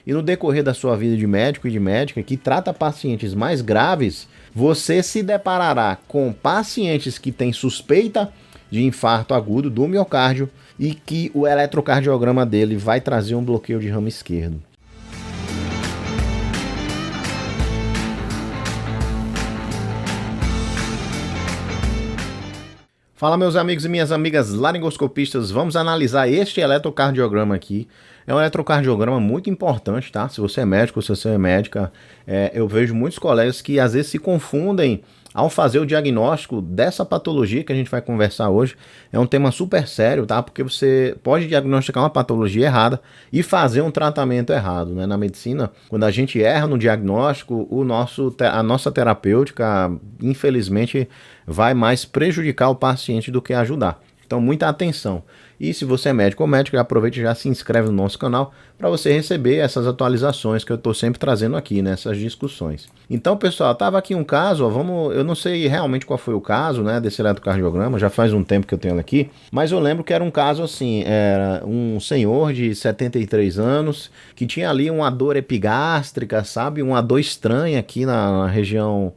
e no decorrer da sua vida de médico e de médica que trata pacientes mais graves, você se deparará com pacientes que têm suspeita de infarto agudo do miocárdio e que o eletrocardiograma dele vai trazer um bloqueio de ramo esquerdo. Fala, meus amigos e minhas amigas laringoscopistas, vamos analisar este eletrocardiograma aqui. É um eletrocardiograma muito importante, tá? Se você é médico, se você é médica, eu vejo muitos colegas que às vezes se confundem ao fazer o diagnóstico dessa patologia que a gente vai conversar hoje. É um tema super sério, tá? Porque você pode diagnosticar uma patologia errada e fazer um tratamento errado, né? Na medicina, quando a gente erra no diagnóstico, a nossa terapêutica, infelizmente, vai mais prejudicar o paciente do que ajudar. Então, muita atenção. E se você é médico ou médica, aproveite e já se inscreve no nosso canal para você receber essas atualizações que eu estou sempre trazendo aqui nessas discussões. Então, pessoal, estava aqui um caso, ó, eu não sei realmente qual foi o caso, né, desse eletrocardiograma, já faz um tempo que eu tenho ele aqui, mas eu lembro que era um caso assim, era um senhor de 73 anos que tinha ali uma dor epigástrica, sabe, uma dor estranha aqui na região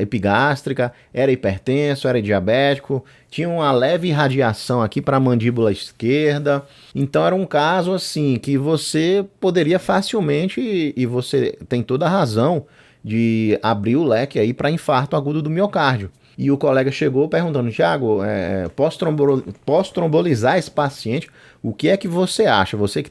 epigástrica, era hipertenso, era diabético, tinha uma leve irradiação aqui para a mandíbula esquerda. Então era um caso assim que você poderia facilmente, e você tem toda a razão, de abrir o leque aí para infarto agudo do miocárdio. E o colega chegou perguntando: Thiago, posso trombolizar esse paciente? O que é que você acha? Você que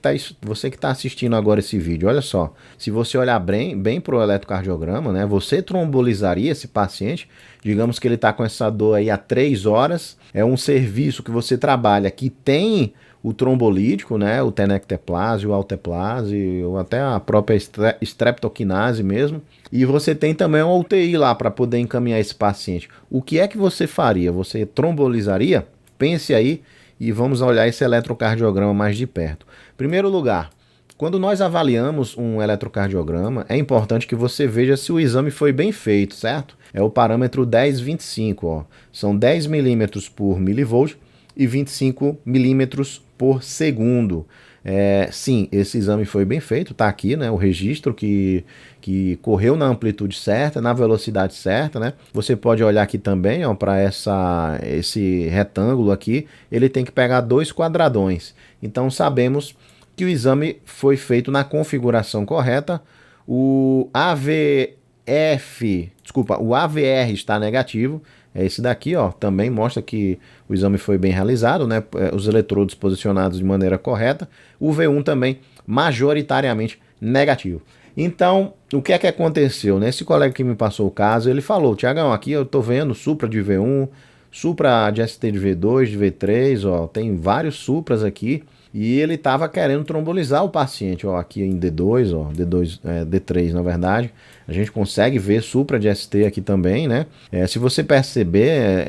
tá assistindo agora esse vídeo, olha só. Se você olhar bem para o eletrocardiograma, né, você trombolizaria esse paciente? Digamos que ele está com essa dor aí há 3 horas. É um serviço que você trabalha que tem o trombolítico, né, o tenecteplase, o alteplase, ou até a própria streptokinase mesmo. E você tem também uma UTI lá para poder encaminhar esse paciente. O que é que você faria? Você trombolizaria? Pense aí e vamos olhar esse eletrocardiograma mais de perto. Primeiro lugar, quando nós avaliamos um eletrocardiograma, é importante que você veja se o exame foi bem feito, certo? É o parâmetro 1025, ó. São 10 milímetros por milivolt e 25 milímetros por segundo. Sim, esse exame foi bem feito, tá aqui, né, o registro que correu na amplitude certa, na velocidade certa, né? Você pode olhar aqui também, ó, para esse retângulo aqui, ele tem que pegar 2 quadradões. Então sabemos que o exame foi feito na configuração correta. O AVR está negativo. É esse daqui, ó, também mostra que o exame foi bem realizado, né? Os eletrodos posicionados de maneira correta. O V1 também majoritariamente negativo. Então, o que é que aconteceu? Esse colega que me passou o caso, ele falou: Tiagão, aqui eu tô vendo supra de V1, supra de ST de V2, de V3, ó, tem vários supras aqui. E ele estava querendo trombolizar o paciente, ó, aqui em D2, ó, D3 na verdade. A gente consegue ver supra de ST aqui também, né? Se você perceber,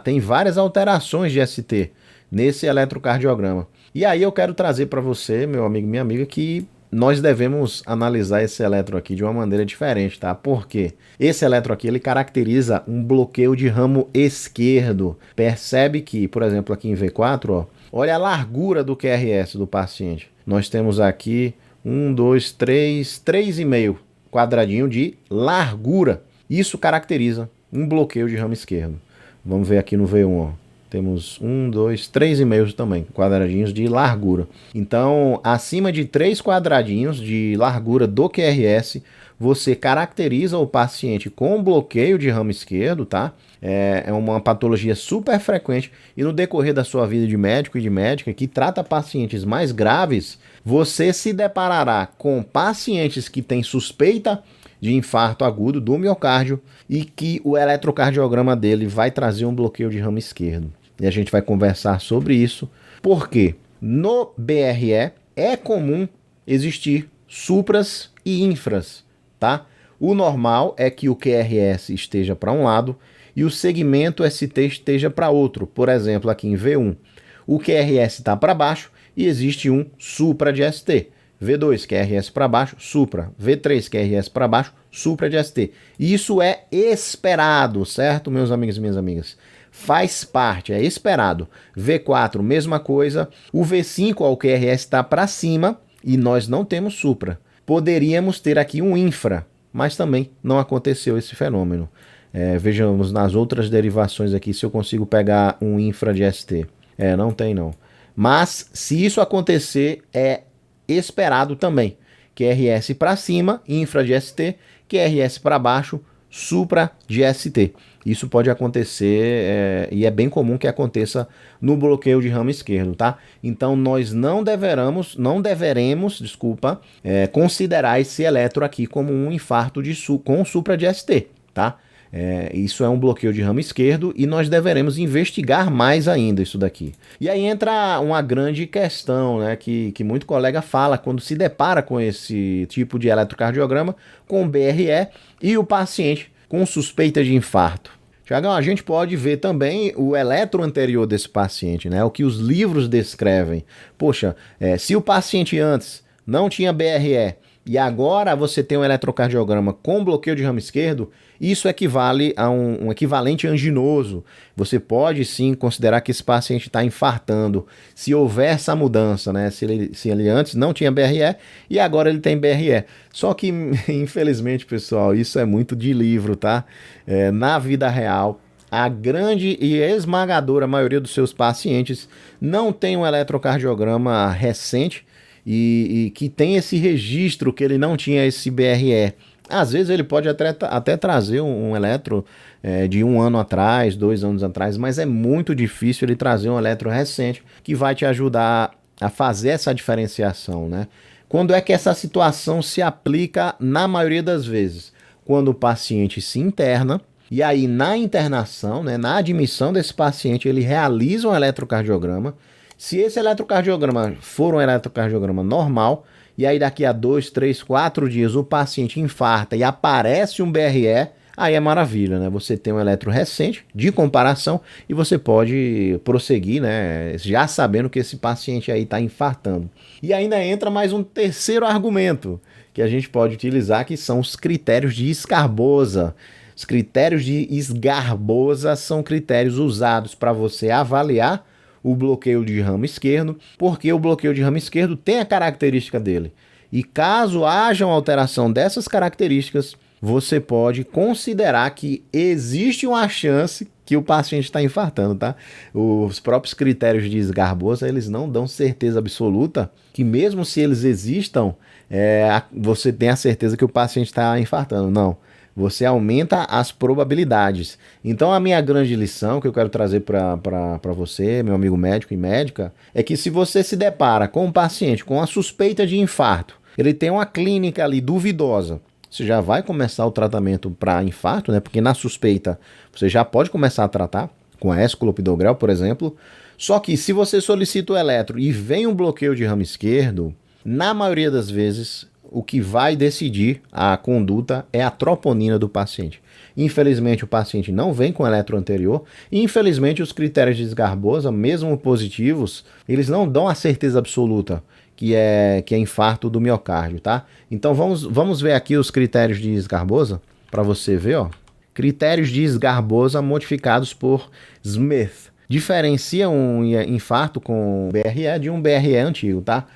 tem várias alterações de ST nesse eletrocardiograma. E aí eu quero trazer para você, meu amigo e minha amiga, que nós devemos analisar esse eletro aqui de uma maneira diferente, tá? Porque esse eletro aqui, ele caracteriza um bloqueio de ramo esquerdo. Percebe que, por exemplo, aqui em V4, ó, olha a largura do QRS do paciente. Nós temos aqui 1, 2, 3, 3,5 quadradinho de largura. Isso caracteriza um bloqueio de ramo esquerdo. Vamos ver aqui no V1, ó. Temos 1, 2, 3,5 também, quadradinhos de largura. Então, acima de 3 quadradinhos de largura do QRS, você caracteriza o paciente com bloqueio de ramo esquerdo, tá? É uma patologia super frequente e no decorrer da sua vida de médico e de médica que trata pacientes mais graves, você se deparará com pacientes que têm suspeita de infarto agudo do miocárdio e que o eletrocardiograma dele vai trazer um bloqueio de ramo esquerdo. E a gente vai conversar sobre isso, porque no BRE é comum existir supras e infras, tá? O normal é que o QRS esteja para um lado e o segmento ST esteja para outro. Por exemplo, aqui em V1, o QRS está para baixo e existe um supra de ST. V2, QRS para baixo, supra. V3, QRS para baixo, supra de ST. Isso é esperado, certo, meus amigos e minhas amigas? Faz parte, é esperado. V4, mesma coisa. O V5, ó, o QRS está para cima e nós não temos supra. Poderíamos ter aqui um infra, mas também não aconteceu esse fenômeno. Vejamos nas outras derivações aqui se eu consigo pegar um infra de ST. Não tem não. Mas se isso acontecer, é esperado também. QRS para cima, infra de ST, QRS para baixo, supra de ST. Isso pode acontecer e é bem comum que aconteça no bloqueio de ramo esquerdo, tá? Então nós não deveremos, considerar esse eletro aqui como um infarto com supra de ST, tá? Isso é um bloqueio de ramo esquerdo e nós deveremos investigar mais ainda isso daqui. E aí entra uma grande questão, né, que muito colega fala quando se depara com esse tipo de eletrocardiograma, com BRE e o paciente com suspeita de infarto. Tiagão, a gente pode ver também o eletro anterior desse paciente, né, o que os livros descrevem. Poxa, se o paciente antes não tinha BRE e agora você tem um eletrocardiograma com bloqueio de ramo esquerdo, isso equivale a um equivalente anginoso. Você pode sim considerar que esse paciente está infartando, se houver essa mudança, né? Se ele antes não tinha BRE e agora ele tem BRE. Só que, infelizmente, pessoal, isso é muito de livro, tá? Na vida real, a grande e esmagadora maioria dos seus pacientes não tem um eletrocardiograma recente, e que tem esse registro que ele não tinha esse BRE. Às vezes ele pode até trazer um eletro de 1 ano atrás, 2 anos atrás, mas é muito difícil ele trazer um eletro recente que vai te ajudar a fazer essa diferenciação, né? Quando é que essa situação se aplica na maioria das vezes? Quando o paciente se interna, e aí na internação, né, na admissão desse paciente, ele realiza um eletrocardiograma. Se esse eletrocardiograma for um eletrocardiograma normal, e aí daqui a 2, 3, 4 dias o paciente infarta e aparece um BRE, aí é maravilha, né? Você tem um eletro recente de comparação e você pode prosseguir, né? Já sabendo que esse paciente aí está infartando. E ainda entra mais um terceiro argumento que a gente pode utilizar, que são os critérios de Sgarbosa. Os critérios de Sgarbosa são critérios usados para você avaliar o bloqueio de ramo esquerdo, porque o bloqueio de ramo esquerdo tem a característica dele. E caso haja uma alteração dessas características, você pode considerar que existe uma chance que o paciente está infartando, tá? Os próprios critérios de Sgarbosa, eles não dão certeza absoluta que mesmo se eles existam, você tem a certeza que o paciente está infartando. Não. Você aumenta as probabilidades. Então a minha grande lição que eu quero trazer para você, meu amigo médico e médica, é que se você se depara com um paciente com a suspeita de infarto, ele tem uma clínica ali duvidosa, você já vai começar o tratamento para infarto, né? Porque na suspeita você já pode começar a tratar com a esclopidogrel, por exemplo. Só que se você solicita o eletro e vem um bloqueio de ramo esquerdo, na maioria das vezes o que vai decidir a conduta é a troponina do paciente. Infelizmente, o paciente não vem com eletro anterior e, infelizmente, os critérios de Sgarbosa, mesmo positivos, eles não dão a certeza absoluta que é infarto do miocárdio, tá? Então, vamos ver aqui os critérios de Sgarbosa para você ver, ó. Critérios de Sgarbosa modificados por Smith. Diferencia um infarto com BRE de um BRE antigo, tá?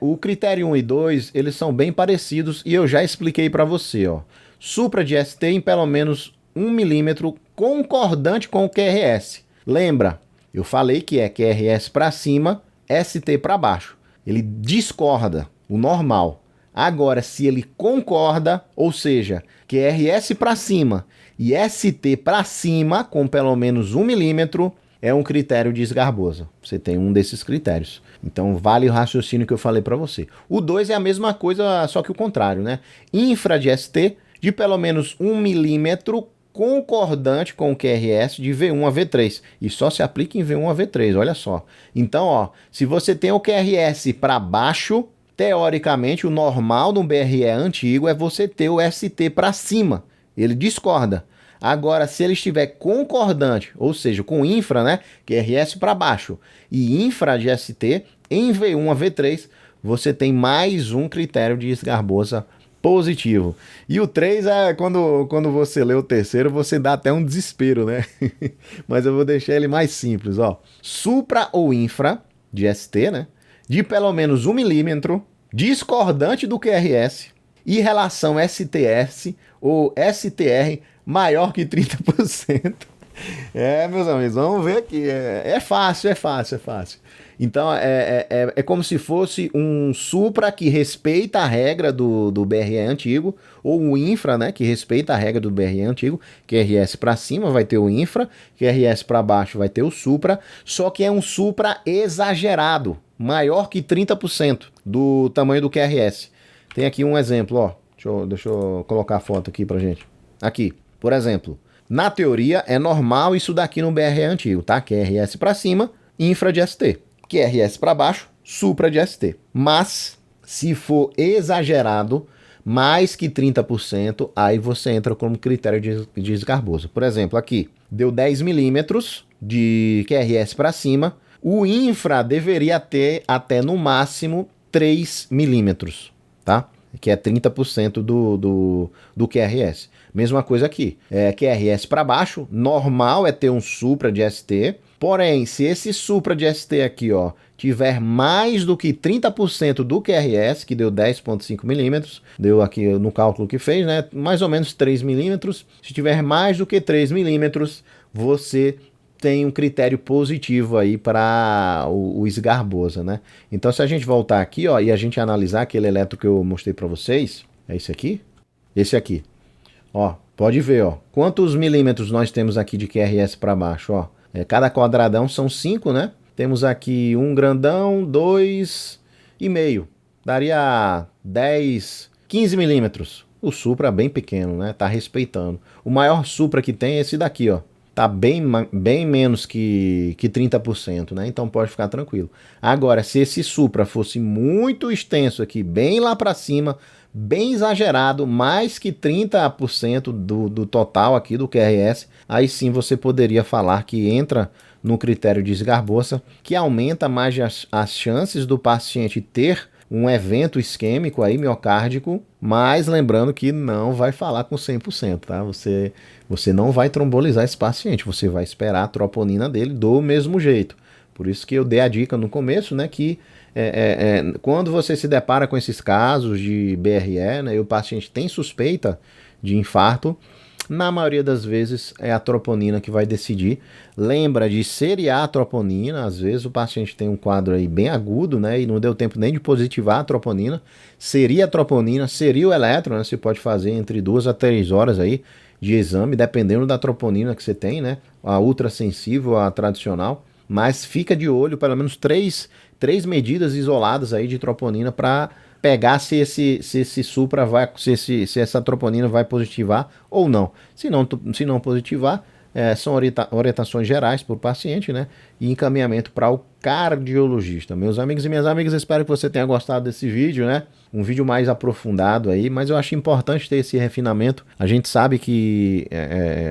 O critério 1 e 2, eles são bem parecidos e eu já expliquei para você, ó. Supra de ST em pelo menos 1 milímetro concordante com o QRS. Lembra, eu falei que é QRS para cima, ST para baixo. Ele discorda, o normal. Agora, se ele concorda, ou seja, QRS para cima e ST para cima, com pelo menos 1 milímetro, é um critério de Sgarbosa. Você tem um desses critérios. Então, vale o raciocínio que eu falei para você. O 2 é a mesma coisa, só que o contrário, né? Infra de ST de pelo menos 1 milímetro concordante com o QRS de V1 a V3. E só se aplica em V1 a V3, olha só. Então, ó, se você tem o QRS para baixo, teoricamente, o normal do BRE antigo é você ter o ST para cima. Ele discorda. Agora, se ele estiver concordante, ou seja, com infra, né, QRS para baixo, e infra de ST, em V1 a V3, você tem mais um critério de Sgarbosa positivo. E o 3 é quando você lê o terceiro, você dá até um desespero, né? Mas eu vou deixar ele mais simples, ó. Supra ou infra de ST, né, de pelo menos 1 milímetro discordante do QRS e relação STS ou STR maior que 30%. Meus amigos, vamos ver aqui. É fácil. Então, é como se fosse um Supra que respeita a regra do BRE antigo, ou um Infra, né, que respeita a regra do BRE antigo. QRS para cima vai ter o Infra, QRS para baixo vai ter o Supra, só que é um Supra exagerado, maior que 30% do tamanho do QRS. Tem aqui um exemplo, ó. Deixa eu colocar a foto aqui pra gente. Aqui, por exemplo. Na teoria, é normal isso daqui no BRE antigo, tá? QRS para cima, Infra de ST. QRS para baixo, Supra de ST. Mas, se for exagerado, mais que 30%, aí você entra como critério de esgarbosa. Por exemplo, aqui, deu 10 milímetros de QRS para cima, o Infra deveria ter até no máximo 3 milímetros, tá? Que é 30% do QRS. Mesma coisa aqui, QRS para baixo, normal é ter um Supra de ST, porém, se esse Supra de ST aqui, ó, tiver mais do que 30% do QRS, que deu 10,5 milímetros, deu aqui no cálculo que fez, né, mais ou menos 3 milímetros, se tiver mais do que 3 milímetros, você tem um critério positivo aí para o esgarbosa, né? Então, se a gente voltar aqui, ó, e a gente analisar aquele eletro que eu mostrei para vocês, é esse aqui? Esse aqui. Ó, pode ver, ó, quantos milímetros nós temos aqui de QRS para baixo, ó. Cada quadradão são 5, né? Temos aqui um grandão, 2,5. Daria 10, 15 milímetros. O Supra é bem pequeno, né? Tá respeitando. O maior Supra que tem é esse daqui, ó. Tá bem menos que 30%, né? Então pode ficar tranquilo. Agora, se esse Supra fosse muito extenso aqui, bem lá para cima, bem exagerado, mais que 30% do total aqui do QRS, aí sim você poderia falar que entra no critério de esgarbosa, que aumenta mais as chances do paciente ter um evento isquêmico aí, miocárdico, mas lembrando que não vai falar com 100%, tá? Você não vai trombolizar esse paciente, você vai esperar a troponina dele do mesmo jeito. Por isso que eu dei a dica no começo, né, que quando você se depara com esses casos de BRE, né, e o paciente tem suspeita de infarto, na maioria das vezes é a troponina que vai decidir. Lembra de seriar a troponina, às vezes o paciente tem um quadro aí bem agudo, né, e não deu tempo nem de positivar a troponina. Seria a troponina, seria o eletro, né, você pode fazer entre 2 a 3 horas aí de exame, dependendo da troponina que você tem, né, a ultrassensível, a tradicional. Mas fica de olho, pelo menos três medidas isoladas aí de troponina para pegar se esse Supra vai, se essa troponina vai positivar ou não. Se não positivar, são orientações gerais para o paciente, né? E encaminhamento para o cardiologista. Meus amigos e minhas amigas, espero que você tenha gostado desse vídeo, né? Um vídeo mais aprofundado aí, mas eu acho importante ter esse refinamento. A gente sabe que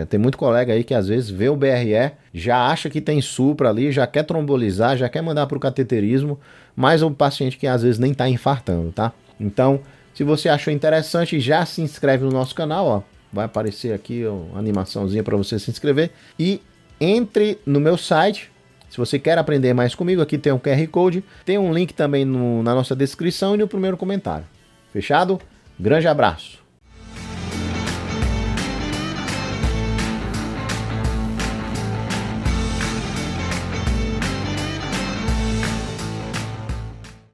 tem muito colega aí que às vezes vê o BRE, já acha que tem Supra ali, já quer trombolizar, já quer mandar para o cateterismo, mas o paciente que às vezes nem está infartando, tá? Então, se você achou interessante, já se inscreve no nosso canal, ó. Vai aparecer aqui uma animaçãozinha para você se inscrever. E entre no meu site. Se você quer aprender mais comigo, aqui tem um QR Code. Tem um link também na nossa descrição e no primeiro comentário. Fechado? Grande abraço.